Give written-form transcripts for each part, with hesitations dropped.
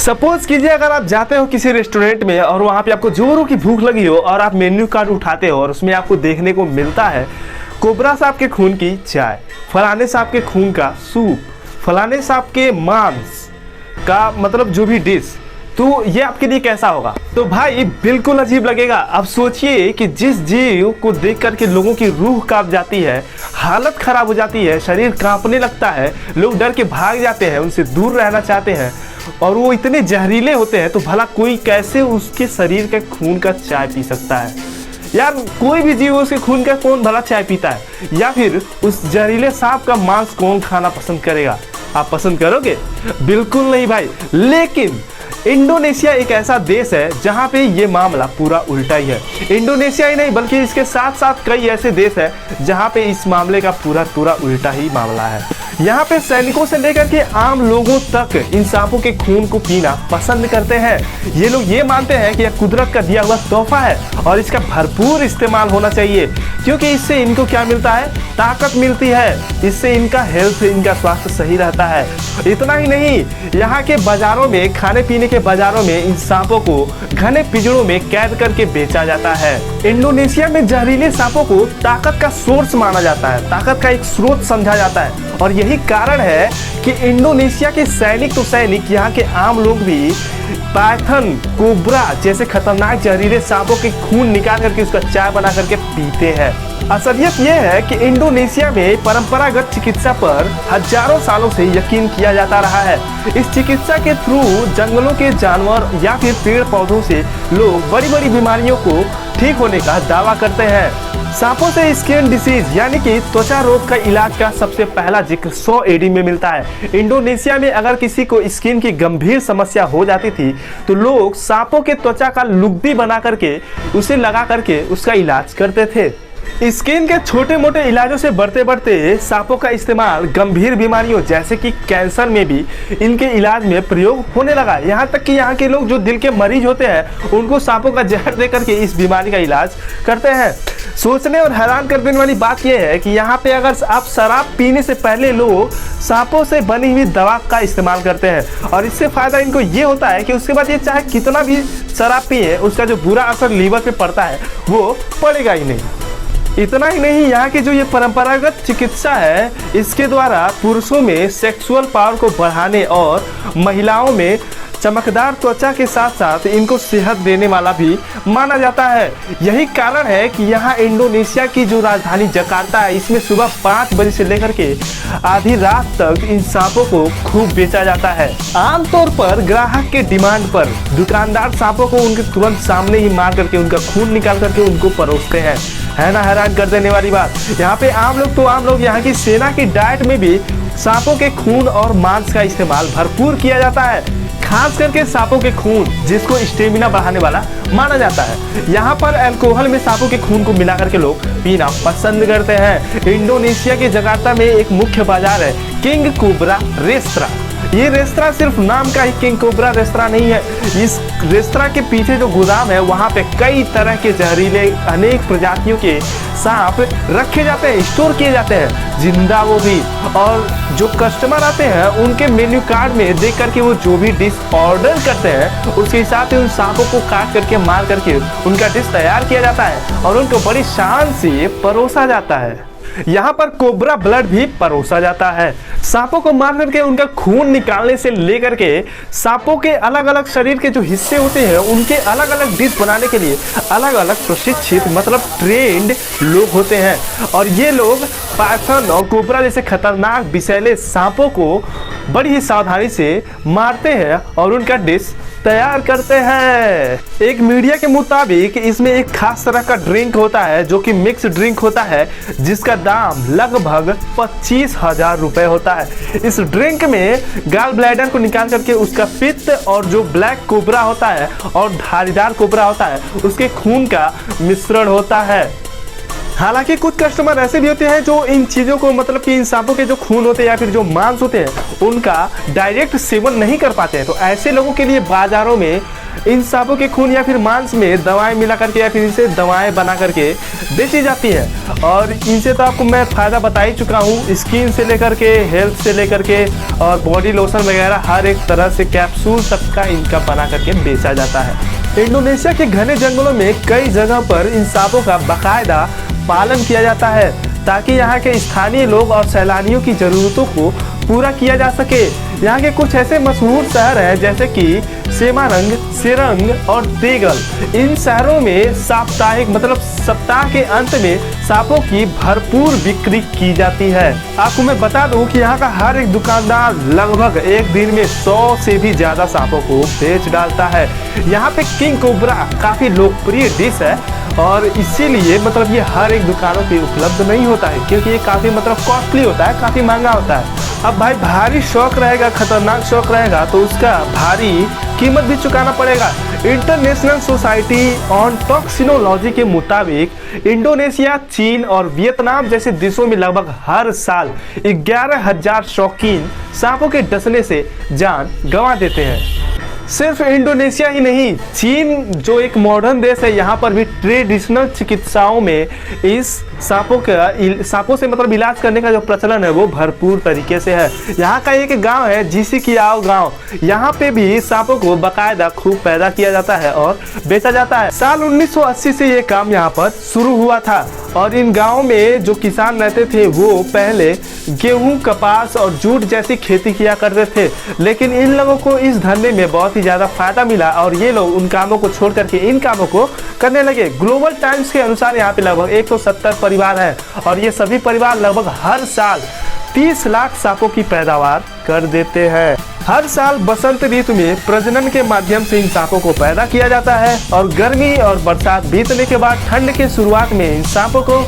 Suppose कीजिए अगर आप जाते हो किसी रेस्टोरेंट में और वहाँ पे आपको जोरों की भूख लगी हो और आप मेन्यू कार्ड उठाते हो और उसमें आपको देखने को मिलता है कोबरा सांप के खून की चाय, फलाने सांप के खून का सूप, फलाने सांप के मांस का मतलब जो भी डिश, तो ये आपके लिए कैसा होगा? तो भाई बिल्कुल अजीब लगेगा। अब सोचिए कि जिस जीव को देख करके लोगों की रूह कांप जाती है, हालत खराब हो जाती है, शरीर कांपने लगता है, लोग डर के भाग जाते हैं, उनसे दूर रहना चाहते हैं और वो इतने जहरीले होते हैं, तो भला कोई कैसे उसके शरीर के खून का चाय पी सकता है? यार कोई भी जीव उसके खून का कौन भला चाय पीता है? या फिर उस जहरीले सांप का मांस कौन खाना पसंद करेगा? आप पसंद करोगे? बिल्कुल नहीं भाई। लेकिन इंडोनेशिया एक ऐसा देश है जहां पे ये मामला पूरा उल्टा ही है। इंडोनेशिया ही नहीं बल्कि इसके साथ साथ कई ऐसे देश हैं जहां पे इस मामले का पूरा उल्टा ही मामला है। यहाँ पे सैनिकों से लेकर के आम लोगों तक इन सांपों के खून को पीना पसंद करते हैं। ये लोग ये मानते हैं कि यह कुदरत का दिया हुआ तोहफा है और इसका भरपूर इस्तेमाल होना चाहिए, क्योंकि इससे इनको क्या मिलता है? ताकत मिलती है। इससे इनका हेल्थ, इनका स्वास्थ्य सही रहता है। इतना ही नहीं, यहाँ के बाजारों में, खाने पीने के बाजारों में इन सांपों को घने पिंजरों में कैद करके बेचा जाता है। इंडोनेशिया में जहरीले सांपों को ताकत का सोर्स माना जाता है, ताकत का एक स्रोत समझा जाता है और यही कारण है कि इंडोनेशिया के सैनिक तो सैनिक, यहाँ के आम लोग भी पाइथन, कोबरा जैसे खतरनाक जहरीले सांपों के खून निकाल करके उसका चाय बना करके पीते हैं। असलियत यह है कि इंडोनेशिया में परंपरागत चिकित्सा पर हजारों सालों से यकीन किया जाता रहा है। इस चिकित्सा के थ्रू जंगलों के जानवर या फिर पेड़ पौधों से लोग बड़ी बड़ी बीमारियों को ठीक होने का दावा करते हैं। सांपों से स्किन डिसीज यानी कि त्वचा रोग का इलाज का सबसे पहला जिक्र 100 एडी में मिलता है। इंडोनेशिया में अगर किसी को स्किन की गंभीर समस्या हो जाती थी तो लोग सांपों के त्वचा का लुगदी बना करके उसे लगा करके उसका इलाज करते थे। स्किन के छोटे मोटे इलाजों से बढ़ते बढ़ते सांपों का इस्तेमाल गंभीर बीमारियों जैसे कि कैंसर में भी इनके इलाज में प्रयोग होने लगा। यहाँ तक कि यहाँ के लोग जो दिल के मरीज होते हैं उनको सांपों का जहर दे करके इस बीमारी का इलाज करते हैं। सोचने और हैरान कर देने वाली बात यह है कि यहाँ पे अगर आप शराब पीने से पहले लोग सांपों से बनी हुई दवा का इस्तेमाल करते हैं और इससे फायदा इनको ये होता है कि उसके बाद ये चाहे कितना भी शराब पिए, उसका जो बुरा असर लीवर पे पड़ता है वो पड़ेगा ही नहीं। इतना ही नहीं, यहाँ की जो ये परंपरागत चिकित्सा है इसके द्वारा पुरुषों में सेक्सुअल पावर को बढ़ाने और महिलाओं में चमकदार त्वचा के साथ साथ इनको सेहत देने वाला भी माना जाता है। यही कारण है कि यहाँ इंडोनेशिया की जो राजधानी जकार्ता है इसमें सुबह 5 बजे से लेकर के आधी रात तक इन सांपों को खूब बेचा जाता है। आमतौर पर ग्राहक के डिमांड पर दुकानदार सांपों को उनके तुरंत सामने ही मार करके उनका खून निकाल करके उनको परोसते हैं। है ना हैरान कर देने वाली बात। यहाँ पे आम लोग यहाँ की सेना की डाइट में भी सांपों के खून और मांस का इस्तेमाल भरपूर किया जाता है, खास करके सांपों के खून जिसको स्टेमिना बढ़ाने वाला माना जाता है। यहाँ पर अल्कोहल में सांपों के खून को मिला करके लोग पीना पसंद करते हैं। इंडोनेशिया के जकार्ता में एक मुख्य बाजार है किंग कोबरा रेस्तरां। ये रेस्तरां सिर्फ नाम का ही किंग कोबरा रेस्तरां नहीं है। इस रेस्तरां के पीछे जो गोदाम है वहाँ पे कई तरह के जहरीले अनेक प्रजातियों के सांप रखे जाते हैं, स्टोर किए जाते हैं, जिंदा वो भी। और जो कस्टमर आते हैं उनके मेन्यू कार्ड में देख करके वो जो भी डिश ऑर्डर करते हैं उसके हिसाब से उन सांपों को काट करके मार करके उनका डिश तैयार किया जाता है और उनको बड़ी शान से परोसा जाता है। यहाँ पर कोबरा ब्लड भी परोसा जाता है। सांपों को मार करके उनका खून निकालने से लेकर के सांपों के अलग अलग शरीर के जो हिस्से होते हैं उनके अलग अलग डिश बनाने के लिए अलग अलग प्रशिक्षित मतलब ट्रेंड लोग होते हैं और ये लोग पाइथन और कोबरा जैसे खतरनाक विषैले सांपों को बड़ी ही सावधानी से मारते हैं और उनका डिश तैयार करते हैं। एक मीडिया के मुताबिक इसमें एक खास तरह का ड्रिंक होता है जो कि मिक्स ड्रिंक होता है जिसका दाम लगभग 25,000 रुपए होता है। इस ड्रिंक में गाल ब्लैडर को निकाल करके उसका पित्त और जो ब्लैक कोबरा होता है और धारीदार कोबरा होता है उसके खून का मिश्रण होता है। हालांकि कुछ कस्टमर ऐसे भी होते हैं जो इन चीज़ों को मतलब कि इन सांपों के जो खून होते हैं या फिर जो मांस होते हैं उनका डायरेक्ट सेवन नहीं कर पाते हैं। तो ऐसे लोगों के लिए बाज़ारों में इन सांपों के खून या फिर मांस में दवाएं मिला करके या फिर इनसे दवाएं बना करके बेची जाती है। और इनसे तो आपको मैं फ़ायदा बता ही चुका हूँ, स्किन से लेकर के हेल्थ से लेकर के और बॉडी लोशन वगैरह हर एक तरह से कैप्सूल तक का इनका बना करके बेचा जाता है। इंडोनेशिया के घने जंगलों में कई जगह पर इन सांपों का बाकायदा पालन किया जाता है ताकि यहाँ के स्थानीय लोग और सैलानियों की ज़रूरतों को पूरा किया जा सके। यहाँ के कुछ ऐसे मशहूर शहर हैं जैसे कि सेमारंग, सेरंग और तेगल। इन शहरों में साप्ताहिक मतलब सप्ताह के अंत में सांपों की भरपूर बिक्री की जाती है। आपको मैं बता दूं कि यहाँ का हर एक दुकानदार लगभग एक दिन में 100 से भी ज़्यादा सांपों को बेच डालता है। यहाँ पे किंग कोबरा काफ़ी लोकप्रिय डिश है और इसीलिए मतलब ये हर एक दुकानों पे उपलब्ध नहीं होता है क्योंकि ये काफ़ी मतलब कॉस्टली होता है, काफ़ी महंगा होता है। अब भाई भारी शौक रहेगा, खतरनाक शौक रहेगा तो उसका भारी कीमत भी चुकाना पड़ेगा। इंटरनेशनल सोसाइटी ऑन टॉक्सिनोलॉजी के मुताबिक इंडोनेशिया, चीन और वियतनाम जैसे देशों में लगभग हर साल 11,000 शौकीन सांपों के डसने से जान गंवा देते हैं। सिर्फ इंडोनेशिया ही नहीं, चीन जो एक मॉडर्न देश है यहाँ पर भी ट्रेडिशनल चिकित्साओं में इस सांपों से मतलब इलाज करने का जो प्रचलन है वो भरपूर तरीके से है। यहाँ का एक गांव है जिसिकियाओ गांव, यहाँ पे भी सांपों को बाकायदा खूब पैदा किया जाता है और बेचा जाता है। साल 1980 से ये काम यहाँ पर शुरू हुआ था और इन गाँव में जो किसान रहते थे वो पहले गेहूं, कपास और जूट जैसी खेती किया करते थे, लेकिन इन लोगों को इस धंधे में बहुत ही ज़्यादा फायदा मिला और ये लोग उन कामों को छोड़ करके इन कामों को करने लगे। ग्लोबल टाइम्स के अनुसार यहाँ पे लगभग 170 परिवार हैं और ये सभी परिवार लगभग हर साल 30 लाख सांपों की पैदावार कर देते हैं। हर साल बसंत ऋतु में प्रजनन के माध्यम से इन सांपों को पैदा किया जाता है और गर्मी और बरसात बीतने के बाद ठंड के शुरुआत में इन सांपों को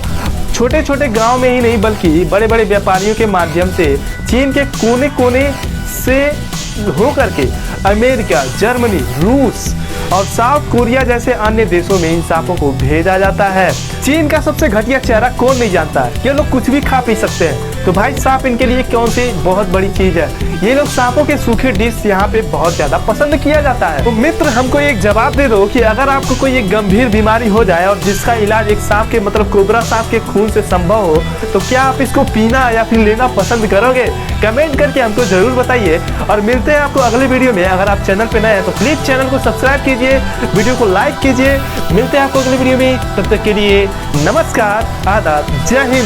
छोटे छोटे गांव में ही नहीं बल्कि बड़े बड़े व्यापारियों के माध्यम से चीन के कोने कोने से होकर के अमेरिका, जर्मनी, रूस और साउथ कोरिया जैसे अन्य देशों में इन सांपों को भेजा जाता है। चीन का सबसे घटिया चेहरा कौन नहीं जानता है, ये लोग कुछ भी खा पी सकते हैं। तो भाई सांप इनके लिए कौन सी बहुत बड़ी चीज है। ये लोग सांपों के सूखे डिश यहाँ पे बहुत ज्यादा पसंद किया जाता है। तो मित्र हमको एक जवाब दे दो कि अगर आपको कोई एक गंभीर बीमारी हो जाए और जिसका इलाज एक सांप के मतलब कोबरा सांप के खून से संभव हो तो क्या आप इसको पीना या फिर लेना पसंद करोगे? कमेंट करके हमको जरूर बताइए और मिलते हैं आपको अगले वीडियो में। अगर आप चैनल पे नए हैं तो प्लीज चैनल को सब्सक्राइब कीजिए, वीडियो को लाइक कीजिए। मिलते हैं आपको अगले वीडियो में, तब तक के लिए नमस्कार, आदाब, जय हिंद।